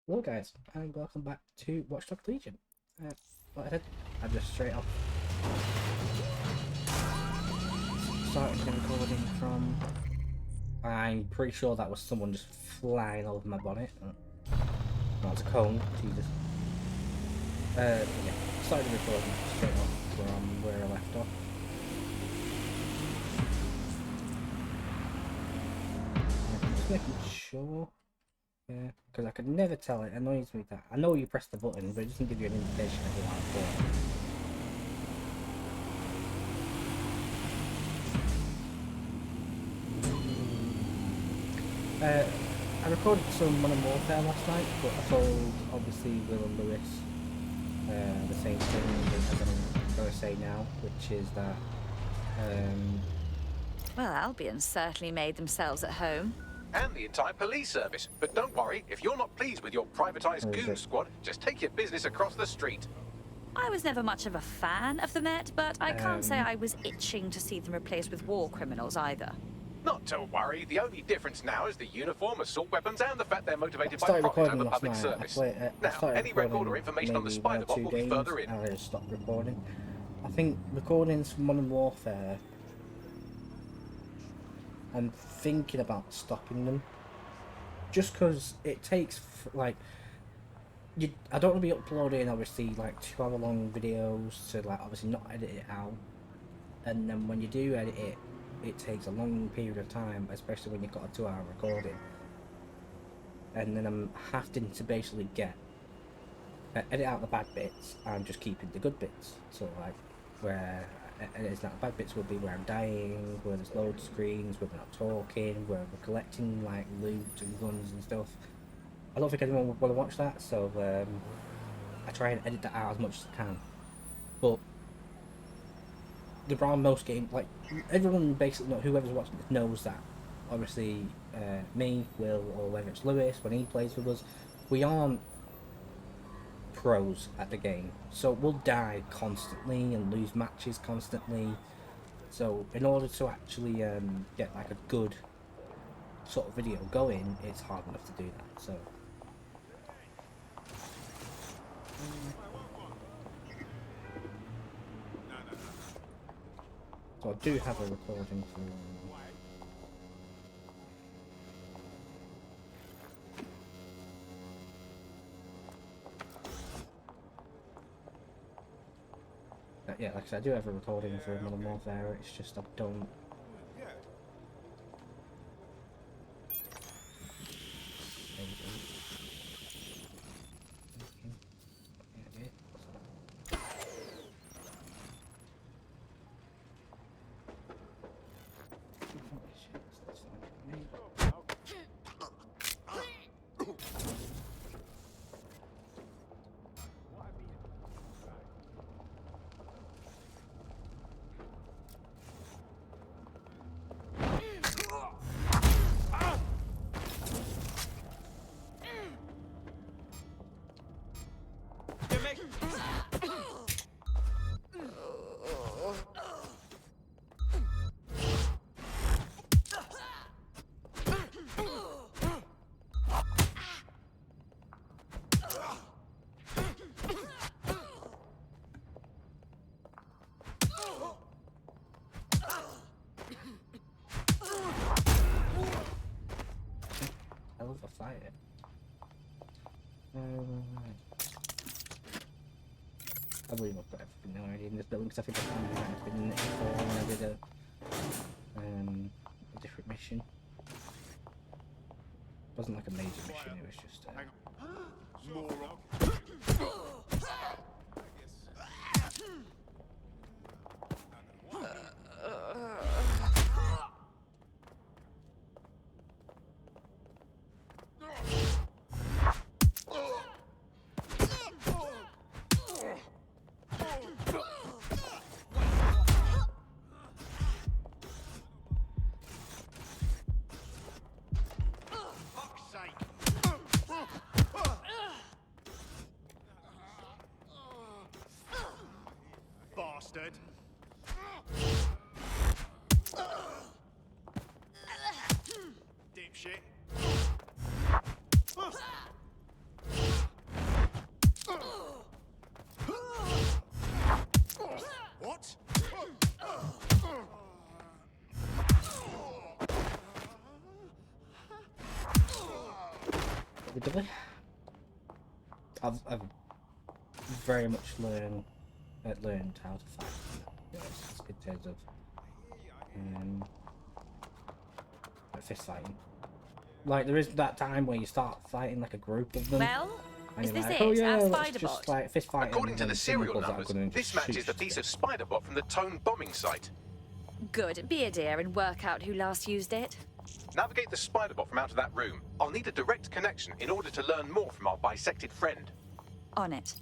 Hello guys, and welcome back to Watch Dogs Legion. Like I said, I'm just straight off starting the recording from... I'm pretty sure that was someone just flying over my bonnet. No, it's a cone, Jesus. Yeah, started the recording straight off from where I left off. I'm just making sure... Yeah, because I could never tell. It annoys me that I know you press the button, but it doesn't give you an indication of the line. I recorded some Modern Warfare last night, but I told obviously Will and Lewis the same thing as I'm going to say now, which is that. Well, Albion certainly made themselves at home. And the entire police service. But don't worry, if you're not pleased with your privatised goon squad, just take your business across the street. I was never much of a fan of the Met, but I can't say I was itching to see them replaced with war criminals either. Not to worry, the only difference now is the uniform, assault weapons, and the fact they're motivated by profit over public service. Now, any record or information on the Spider-Bot will be further in. I just stopped recording. I think recordings from Modern Warfare, I'm thinking about stopping them. Just because it takes, like... I don't want to be uploading obviously like 2-hour long videos to like obviously not edit it out, and then when you do edit it, it takes a long period of time, especially when you've got a 2-hour recording, and then I'm having to basically edit out the bad bits and just keeping the good bits. So like where it's not the bad bits will be where I'm dying, where there's load screens, where we're not talking, where we're collecting like loot and guns and stuff. I don't think anyone would want to watch that, so I try and edit that out as much as I can. But the round most game, like everyone basically, whoever's watching this knows that. Obviously, me, Will, or whether it's Lewis when he plays with us, we aren't pros at the game, so we'll die constantly and lose matches constantly. So in order to actually get like a good sort of video going, it's hard enough to do that. So. So I do have a recording for... yeah, like I said, I do have a recording for Modern Warfare, it's just I don't... I love a fight. I believe I've got everything already in this building because I think I've been in it before when I did a different mission. It wasn't like a major mission, it was just Admittedly, I've very much learned how to fight. You know, in terms of fist fighting. Like there is that time where you start fighting like a group of them. Well, is this like, it? oh yeah, Our let's just like fist fight. According to the serial numbers, this matches the piece of Spiderbot from the Tone bombing site. Good. Be a dear and work out who last used it. Navigate the Spiderbot from out of that room. I'll need a direct connection in order to learn more from our bisected friend. On it.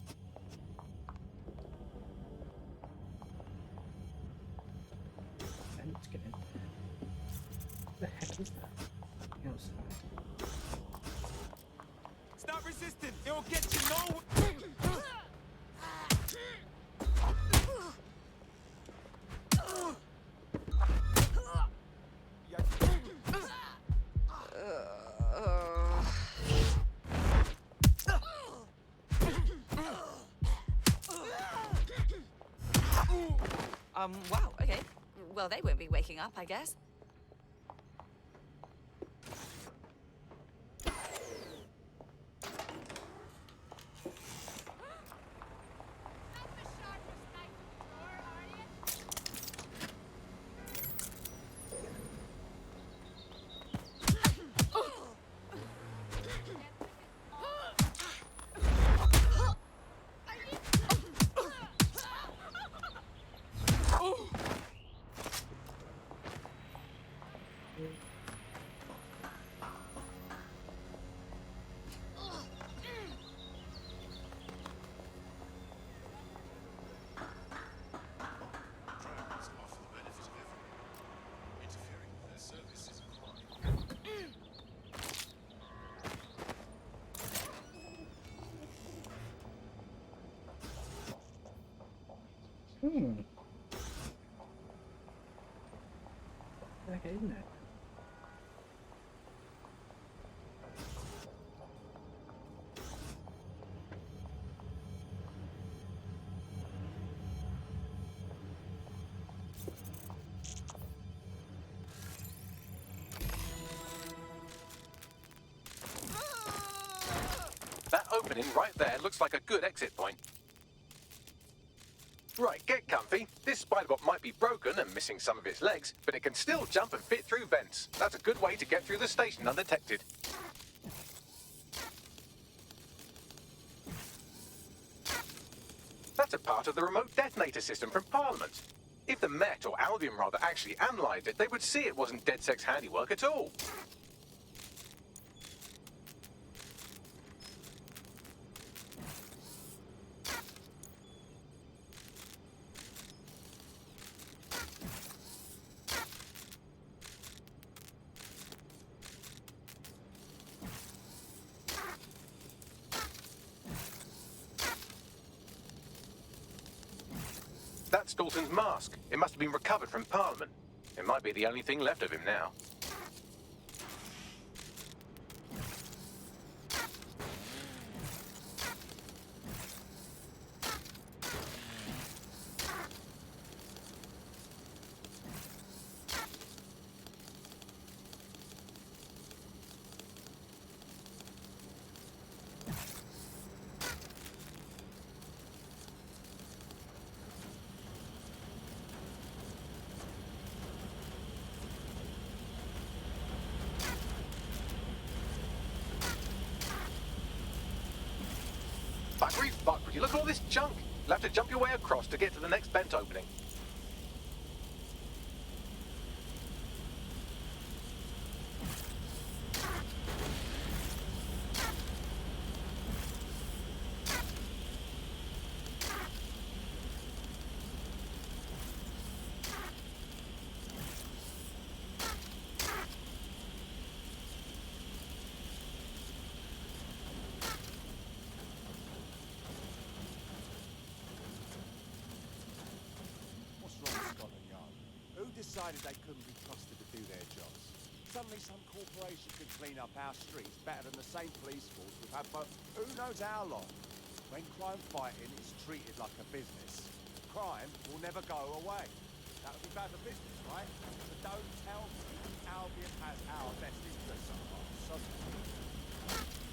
Let's get in. What the heck is that? Outside. Stop resisting! It will get you nowhere! Wow, okay. Well, they won't be waking up, I guess. Okay, isn't it? That opening right there looks like a good exit point. Right, get comfy. This Spiderbot might be broken and missing some of its legs, but it can still jump and fit through vents. That's a good way to get through the station undetected. That's a part of the remote detonator system from Parliament. If the Met, or Albion rather, actually analysed it, they would see it wasn't DedSec's handiwork at all. That's Dalton's mask. It must have been recovered from Parliament. It might be the only thing left of him now. Buggery, look at all this junk. You'll have to jump your way across to get to the next vent opening. Decided they couldn't be trusted to do their jobs. Suddenly some corporation could clean up our streets better than the same police force we've had for who knows how long. When crime fighting is treated like a business, crime will never go away. That would be bad for business, right? So don't tell me Albion has our best interests at heart.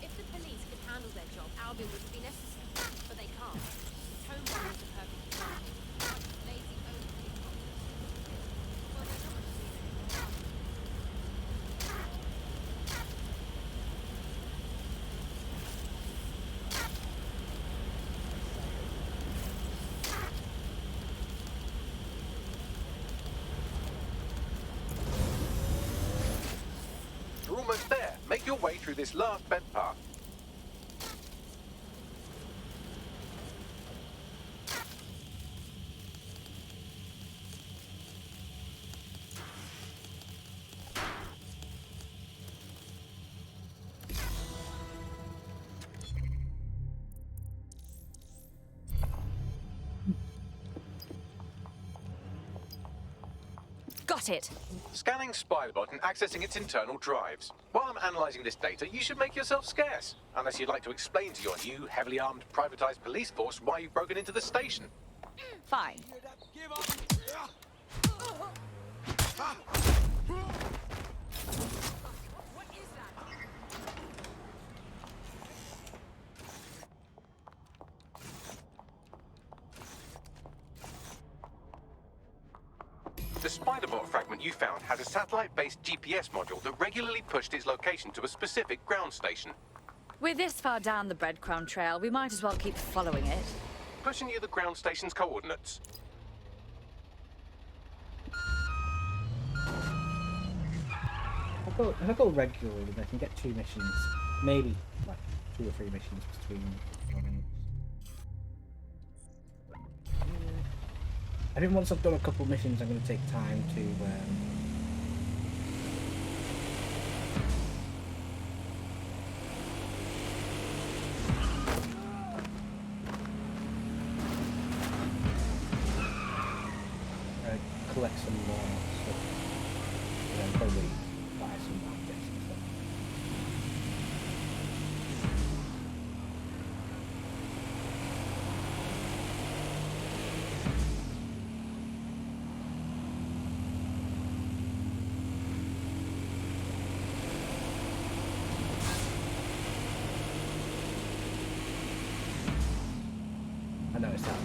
If the Albion wouldn't be necessary, but they can't. Home bomb is the perfect example. Lazy owned helicopters. Well, there's not much to do. You're almost there. Make your way through this last bent path. Got it. Scanning Spiderbot and accessing its internal drives. While I'm analysing this data, you should make yourself scarce. Unless you'd like to explain to your new, heavily armed, privatised police force why you've broken into the station. Fine. Give up! What is that? The Spiderbot fragment you found has a satellite-based GPS module that regularly pushed its location to a specific ground station. We're this far down the breadcrumb trail, we might as well keep following it. Pushing you the ground station's coordinates. If I go regularly, then I can get 2 missions. Maybe, like, 2 or 3 missions between runnings. I think once I've done a couple of missions, I'm going to take time to collect some more stuff. And then probably buy some objects and stuff. I noticed that was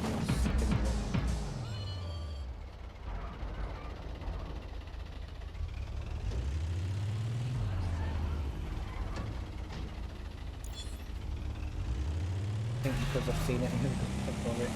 I think because I've seen it in the of it.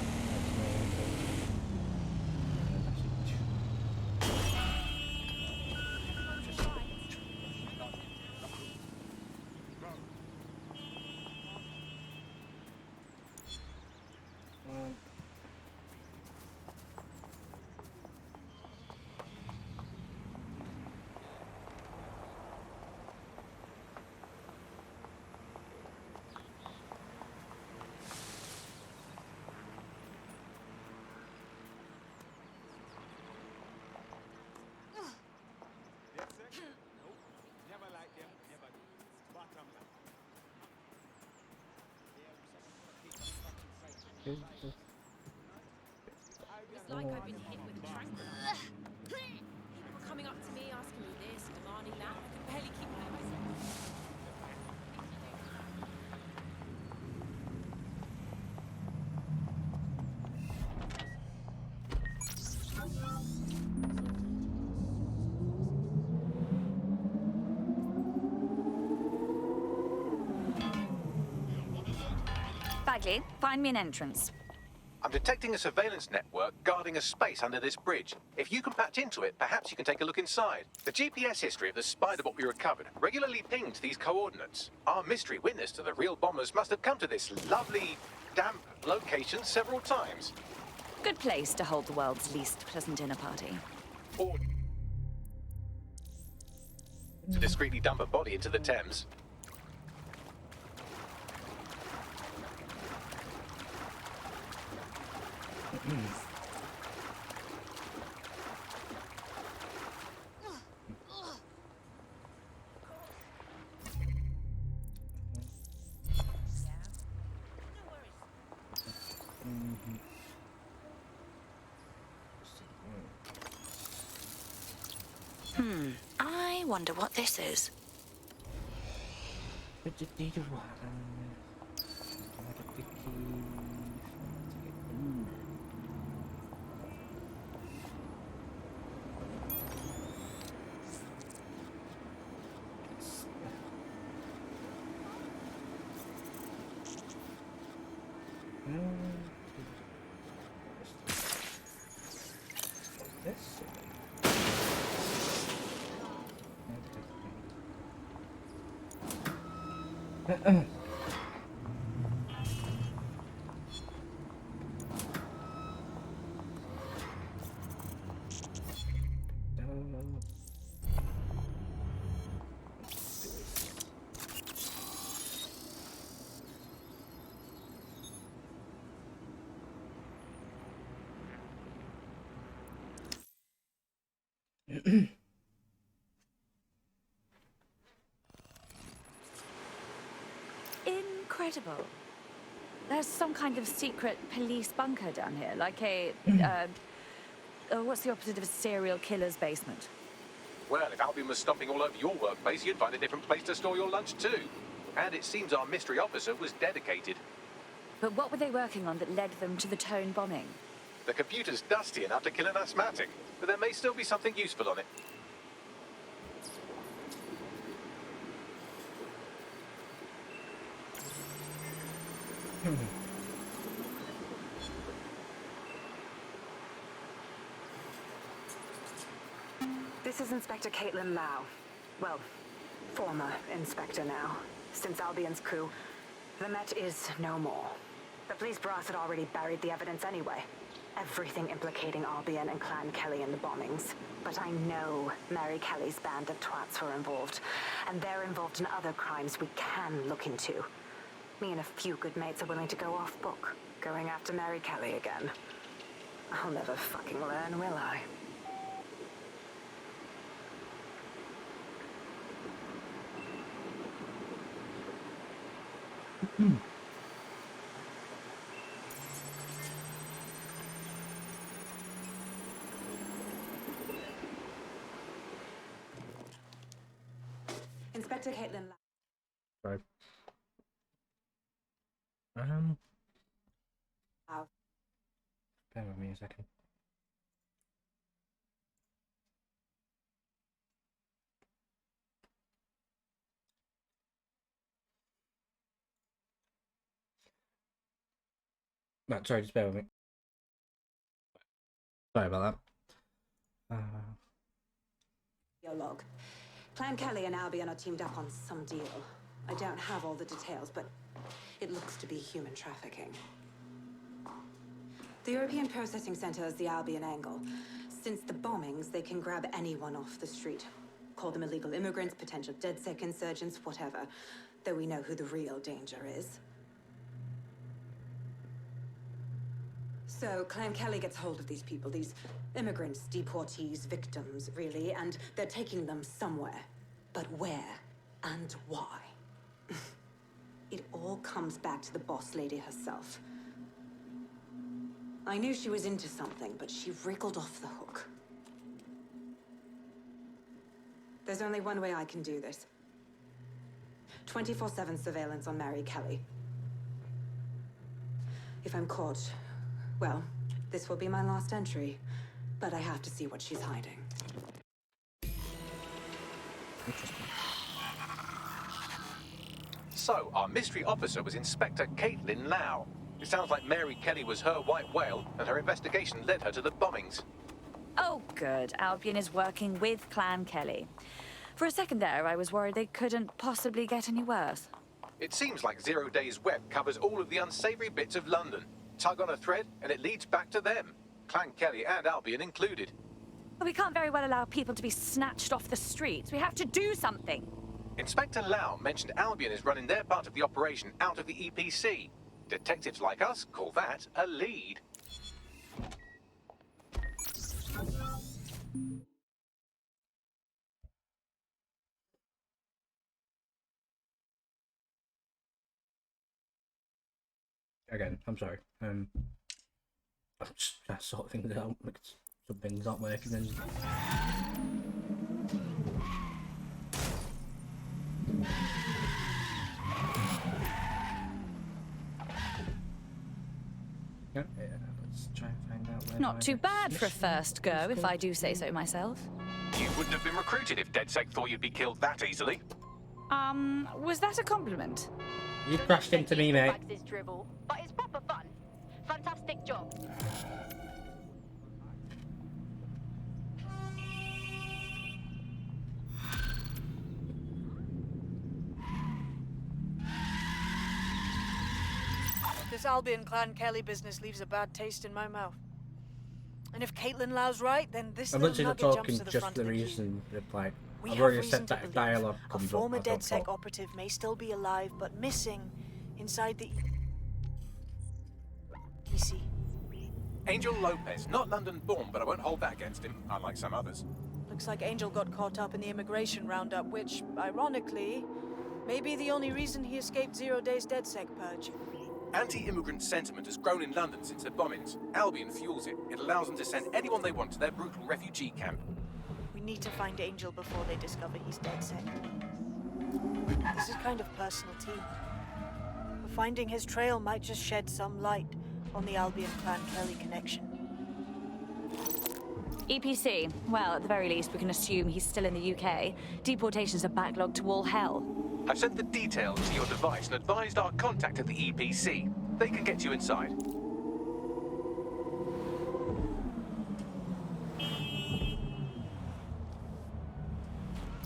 Never like them, never do. Bottom line. It's like I've been hit with a tranquilizer. People were coming up to me, asking me this, demanding that. I could barely keep my eyes open. Bagley, find me an entrance. I'm detecting a surveillance network guarding a space under this bridge. If you can patch into it, perhaps you can take a look inside. The GPS history of the Spiderbot we recovered regularly pinged these coordinates. Our mystery witness to the real bombers must have come to this lovely, damp location several times. Good place to hold the world's least pleasant dinner party. Or to discreetly dump a body into the Thames. I wonder what this is. This. Incredible. There's some kind of secret police bunker down here, like a, what's the opposite of a serial killer's basement? Well, if Albion was stomping all over your workplace, you'd find a different place to store your lunch too. And it seems our mystery officer was dedicated. But what were they working on that led them to the Tone bombing? The computer's dusty enough to kill an asthmatic, but there may still be something useful on it. This is Inspector Caitlin Lau. Well, former inspector now. Since Albion's coup, the Met is no more. The police brass had already buried the evidence anyway. Everything implicating Albion and Clan Kelly in the bombings. But I know Mary Kelly's band of twats were involved. And they're involved in other crimes we can look into. Me and a few good mates are willing to go off book, going after Mary Kelly again. I'll never fucking learn, will I? Inspector Caitlin Lau. Right. Bear with me a second. Right, sorry, just bear with me. Sorry about that. Your log. Clan Kelly and Albion are teamed up on some deal. I don't have all the details, but it looks to be human trafficking. The European Processing Center is the Albion angle. Since the bombings, they can grab anyone off the street. Call them illegal immigrants, potential DedSec insurgents, whatever. Though we know who the real danger is. So, Clan Kelly gets hold of these people, these immigrants, deportees, victims, really, and they're taking them somewhere. But where and why? It all comes back to the boss lady herself. I knew she was into something, but she wriggled off the hook. There's only one way I can do this. 24/7 surveillance on Mary Kelly. If I'm caught, well, this will be my last entry. But I have to see what she's hiding. Interesting. So, our mystery officer was Inspector Caitlin Lau. It sounds like Mary Kelly was her white whale, and her investigation led her to the bombings. Oh, good. Albion is working with Clan Kelly. For a second there, I was worried they couldn't possibly get any worse. It seems like Zero Days Web covers all of the unsavory bits of London. Tug on a thread, and it leads back to them. Clan Kelly and Albion included. But we can't very well allow people to be snatched off the streets. We have to do something. Inspector Lau mentioned Albion is running their part of the operation out of the EPC. Detectives like us call that a lead. Again, I'm sorry. I'm just trying to sort things out. Some things aren't working. And... yeah, let's try and find out where. Not too bad for a first go, if I do say so myself. You wouldn't have been recruited if DedSec thought you'd be killed that easily. Was that a compliment? You crashed into me, mate. This drivel, but it's proper fun. Thick job. This Albion Clan Kelly business leaves a bad taste in my mouth. And if Caitlin Lau's right, then this I'm little literally not nugget jumps talking to the just front the of the queue. reason that, like, We I've have already reason said to that believe dialogue a comes up. former I don't DedSec talk. operative may still be alive, but missing inside the EC. Angel Lopez, not London born, but I won't hold that against him, unlike some others. Looks like Angel got caught up in the immigration roundup, which, ironically, may be the only reason he escaped 0 Days DedSec purge. Anti-immigrant sentiment has grown in London since the bombings. Albion fuels it. It allows them to send anyone they want to their brutal refugee camp. We need to find Angel before they discover he's DedSec. This is kind of personal too. But finding his trail might just shed some light on the Albion Clan Kelly connection. EPC. Well, at the very least, we can assume he's still in the UK. Deportations are backlogged to all hell. I've sent the details to your device and advised our contact at the EPC. They can get you inside.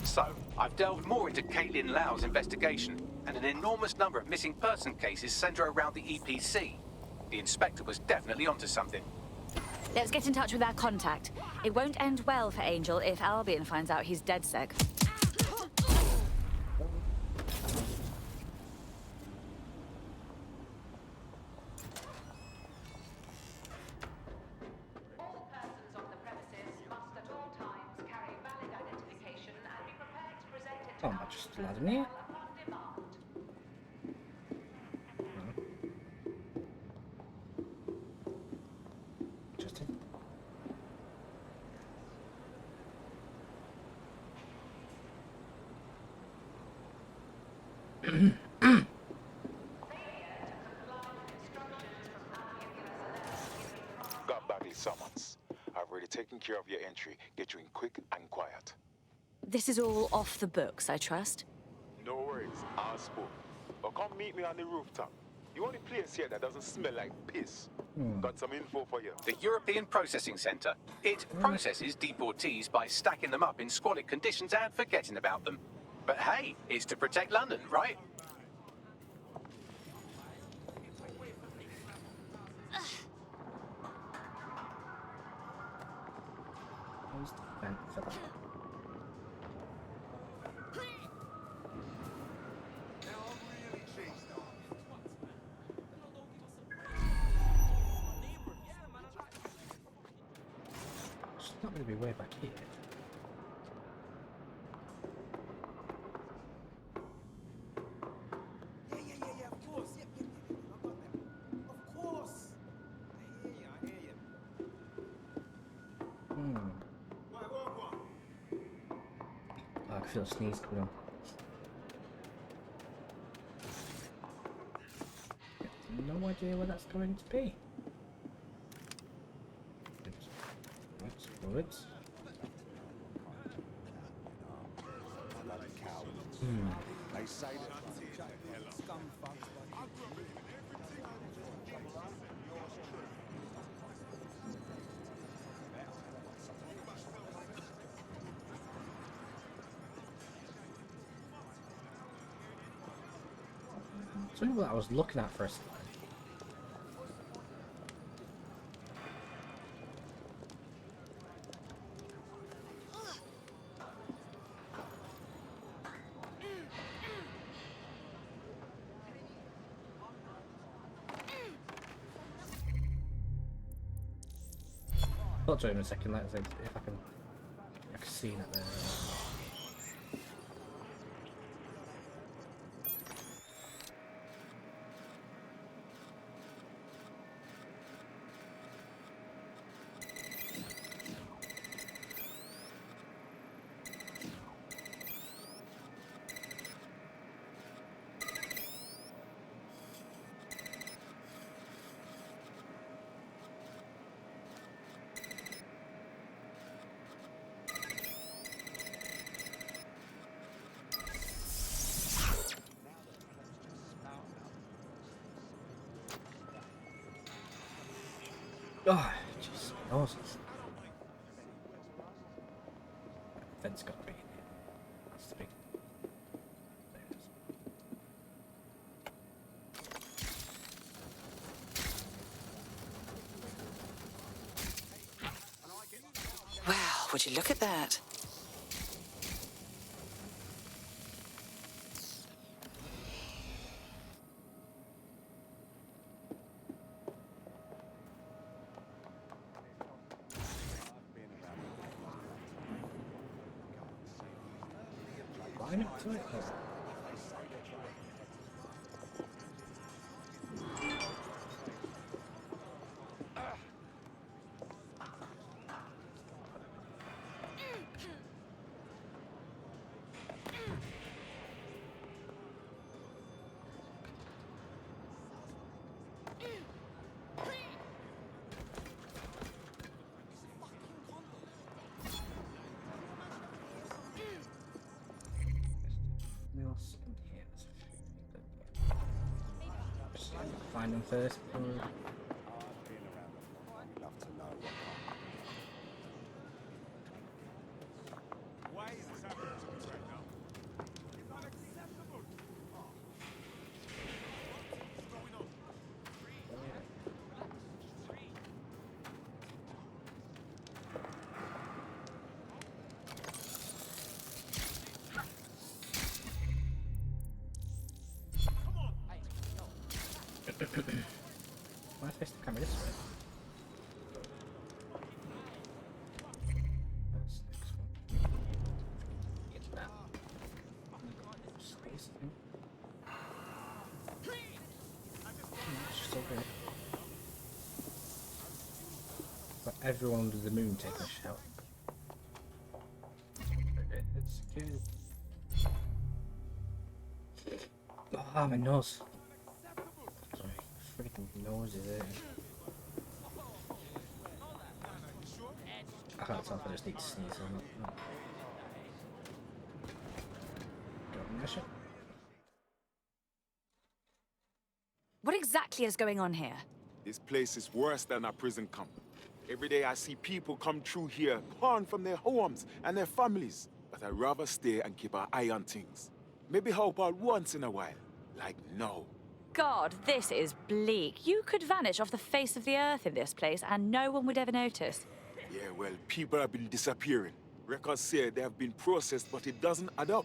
So, I've delved more into Caitlin Lau's investigation, and an enormous number of missing person cases center around the EPC. The inspector was definitely onto something. Let's get in touch with our contact. It won't end well for Angel if Albion finds out he's DedSec. All persons on the premises must at all times carry valid identification and be prepared to present it to Oh, I'm just letting you. upon demand. Interesting. Got Bagley summons. I've already taken care of your entry. Get you in quick and quiet. This is all off the books, I trust. No worries, I'll spoke. But come meet me on the rooftop. The only place here that doesn't smell like piss. Got some info for you. The European Processing Centre. It processes deportees by stacking them up in squalid conditions and forgetting about them. But hey, it's to protect London, right? Where's the vent for that? It's not going to be way back here. Yeah, of course. Yep, I got that. Of course. I hear you. What? Oh, I can feel a sneeze coming on. No idea where that's going to be. Woods. They say that scum fucks, Something that I was looking at for a second. I'll do it in a second. Let's see if I can see that there. Oh, jeez, noses. Vent's got to be in here. That's the big. There it is. Wow, would you look at that? Climb up to it. Oh. What else in here? Just find them first. Why is this happening to me right now? It's unacceptable! What's going on? Why is the camera this way? That's the next one. Get that. Space thing. It's just over here. But everyone under the moon taking a shower. It's good. Ah, my nose. Sorry, freaking nose is it? I can't tell if I just need to sneeze or not. Don't miss it. What exactly is going on here? This place is worse than a prison camp. Every day I see people come through here, torn from their homes and their families. But I'd rather stay and keep an eye on things. Maybe help out once in a while. Like now. God, this is bleak. You could vanish off the face of the earth in this place and no one would ever notice. Yeah, well, people have been disappearing. Records say they have been processed, but it doesn't add up.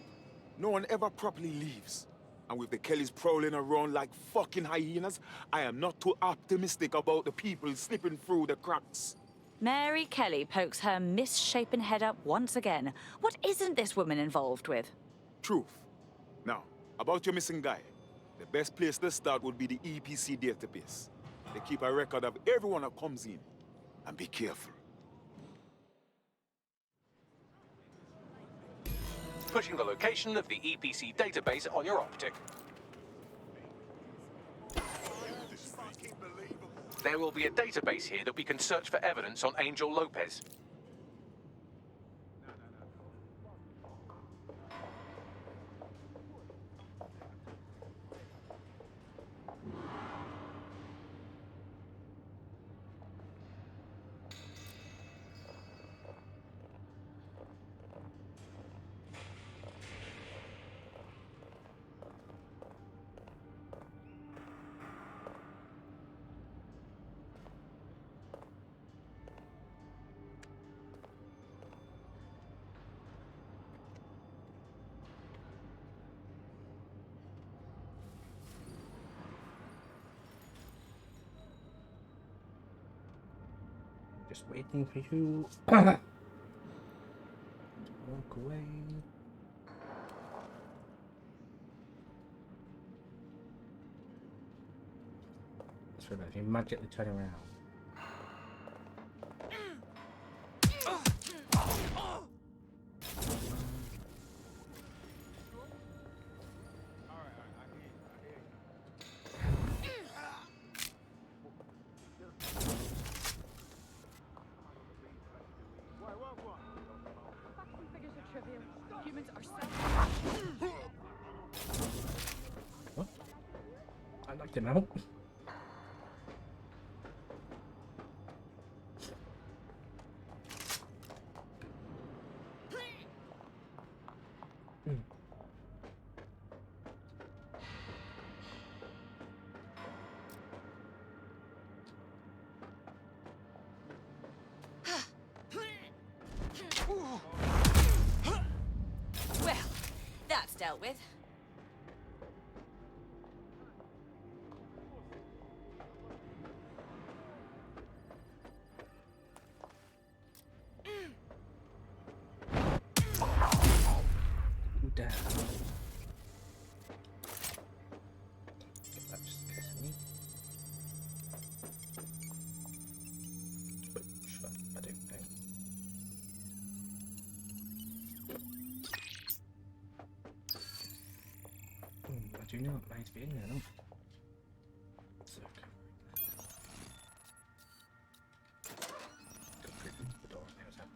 No one ever properly leaves. And with the Kellys prowling around like fucking hyenas, I am not too optimistic about the people slipping through the cracks. Mary Kelly pokes her misshapen head up once again. What isn't this woman involved with? Truth. Now, about your missing guy. The best place to start would be the EPC database. They keep a record of everyone that comes in. And be careful. Pushing the location of the EPC database on your optic. There will be a database here that we can search for evidence on Angel Lopez. Just waiting for you to walk away. That's right, if you magically turn around. What? I knocked him out. dealt with. Down. Get that just in case I need. But sure, I do. Hang on. I do know it might be in there, no? So, go through the door. There's that.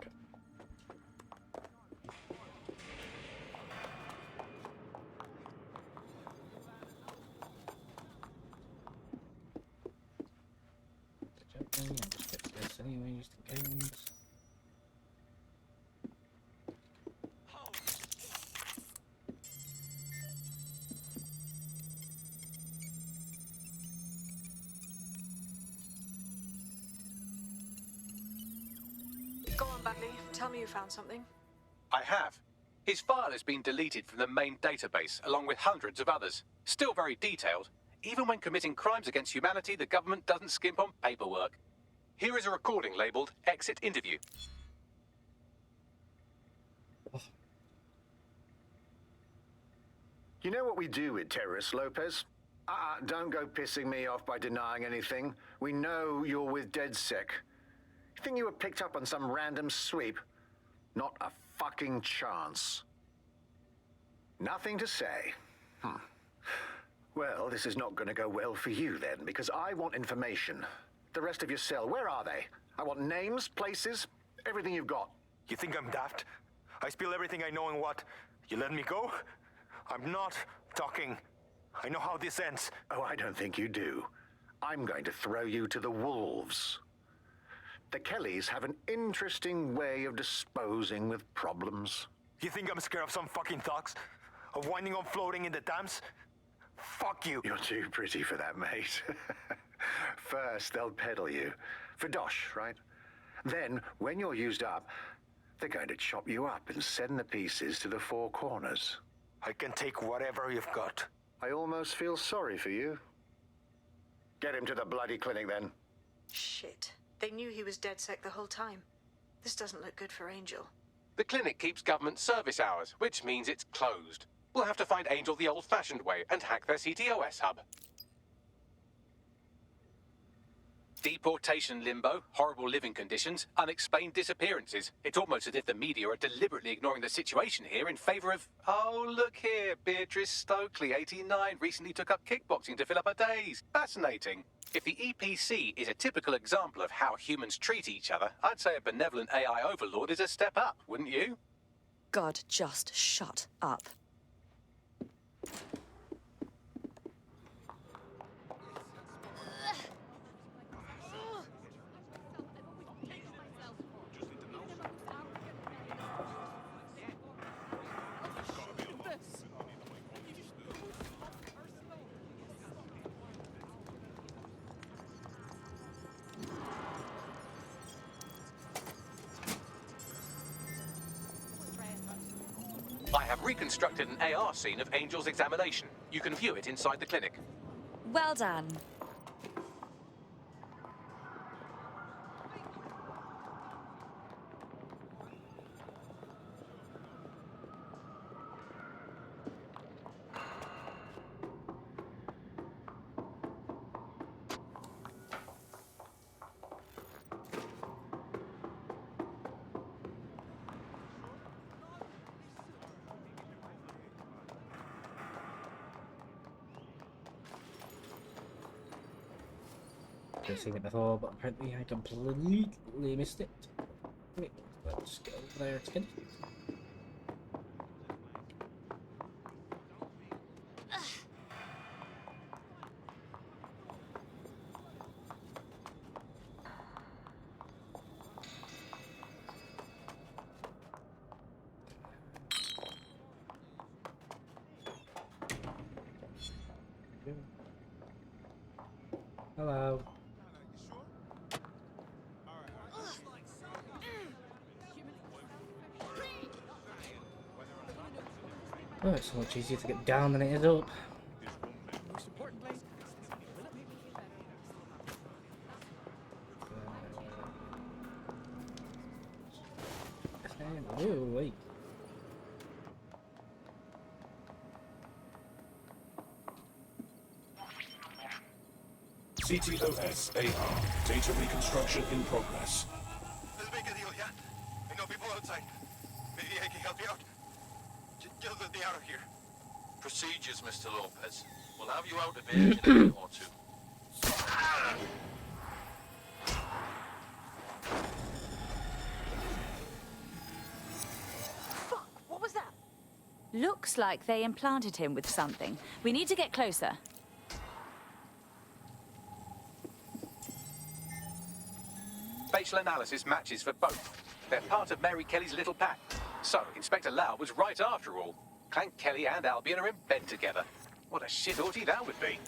Yeah, just get this anyway, just in case. Go on, Bagley. Tell me you found something. I have. His file has been deleted from the main database, along with hundreds of others. Still very detailed. Even when committing crimes against humanity, the government doesn't skimp on paperwork. Here is a recording labelled Exit Interview. You know what we do with terrorists, Lopez? Don't go pissing me off by denying anything. We know you're with DedSec. You think you were picked up on some random sweep? Not a fucking chance. Nothing to say. Well, this is not going to go well for you then, because I want information. The rest of your cell, where are they? I want names, places, everything you've got. You think I'm daft? I spill everything I know and what? You let me go? I'm not talking. I know how this ends. Oh, I don't think you do. I'm going to throw you to the wolves. The Kellys have an interesting way of disposing with problems. You think I'm scared of some fucking thugs? Of winding up floating in the Thames? Fuck you. You're too pretty for that, mate. First, they'll peddle you. For dosh, right? Then, when you're used up, they're going to chop you up and send the pieces to the Four Corners. I can take whatever you've got. I almost feel sorry for you. Get him to the bloody clinic, then. Shit. They knew he was DedSec the whole time. This doesn't look good for Angel. The clinic keeps government service hours, which means it's closed. We'll have to find Angel the old-fashioned way and hack their CTOS hub. Deportation limbo, horrible living conditions, unexplained disappearances. It's almost as if the media are deliberately ignoring the situation here in favour of... Oh, look here, Beatrice Stokely, 89, recently took up kickboxing to fill up her days. Fascinating. If the EPC is a typical example of how humans treat each other, I'd say a benevolent AI overlord is a step up, wouldn't you? God, just shut up. I have reconstructed an AR scene of Angel's examination. You can view it inside the clinic. Well done. I've seen it before, but apparently I completely missed it. Wait, let's go over there again. Hello. Oh, it's so much easier to get down than it is up. Most important place. Ooh, wait. CTOS-AR. Data reconstruction in progress. Let's make a deal, yeah? I know people outside. Maybe I can help you out. Just let me out of here. Procedures, Mr. Lopez. We'll have you out of here in a minute or two. Fuck, what was that? Looks like they implanted him with something. We need to get closer. Facial analysis matches for both. They're part of Mary Kelly's little pack. So, Inspector Lau was right after all. Clank Kelly and Albion are in bed together. What a shit orgy that would be.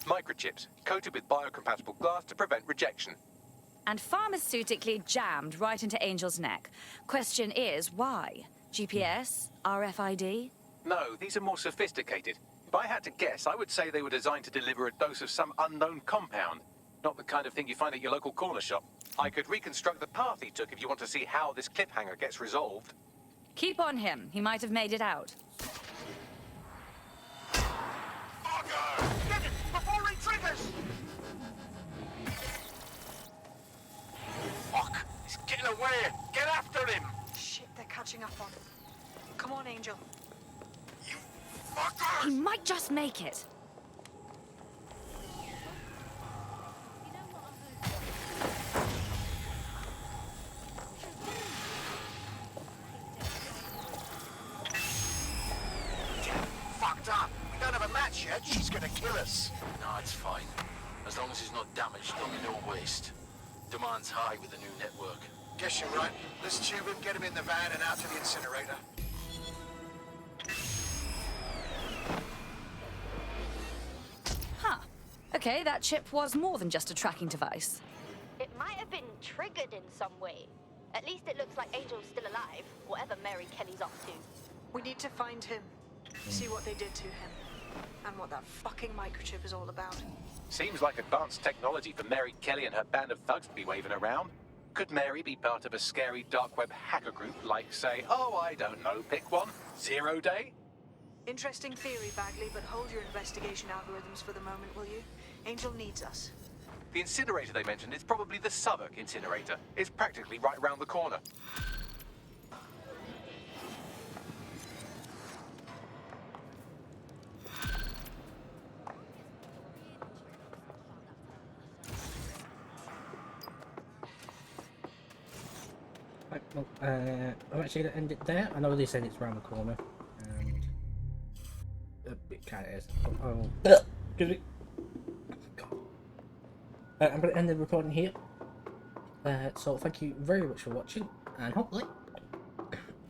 Microchips, coated with biocompatible glass to prevent rejection. And pharmaceutically jammed right into Angel's neck. Question is, why? GPS? RFID? No, these are more sophisticated. If I had to guess, I would say they were designed to deliver a dose of some unknown compound. Not the kind of thing you find at your local corner shop. I could reconstruct the path he took if you want to see how this cliffhanger gets resolved. Keep on him. He might have made it out. Get it before he triggers! Fuck! He's getting away! Get after him! Shit, they're catching up on him. Come on, Angel. You fucker! He might just make it. Fucked up! We don't have a match yet. She's gonna kill us. No, it's fine. As long as he's not damaged, there'll be no waste. Demand's high with the new network. Guess you're right. Let's tube him, get him in the van and out to the incinerator. Huh. Okay, that chip was more than just a tracking device. It might have been triggered in some way. At least it looks like Angel's still alive, whatever Mary Kelly's up to. We need to find him. See what they did to him. And what that fucking microchip is all about. Seems like advanced technology for Mary Kelly and her band of thugs to be waving around. Could Mary be part of a scary dark web hacker group like, say, oh, I don't know, pick one, Zero Day? Interesting theory, Bagley, but hold your investigation algorithms for the moment, will you? Angel needs us. The incinerator they mentioned is probably the Southwark incinerator. It's practically right round the corner. Right, well, I'm actually going to end it there. I know they said it's round the corner, and it kind of is. Excuse me. I'm going to end the recording here. So thank you very much for watching, and hopefully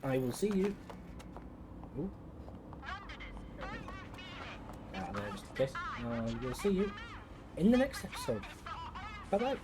I will see you. Ooh. There, just in case. I will see you in the next episode. Bye bye.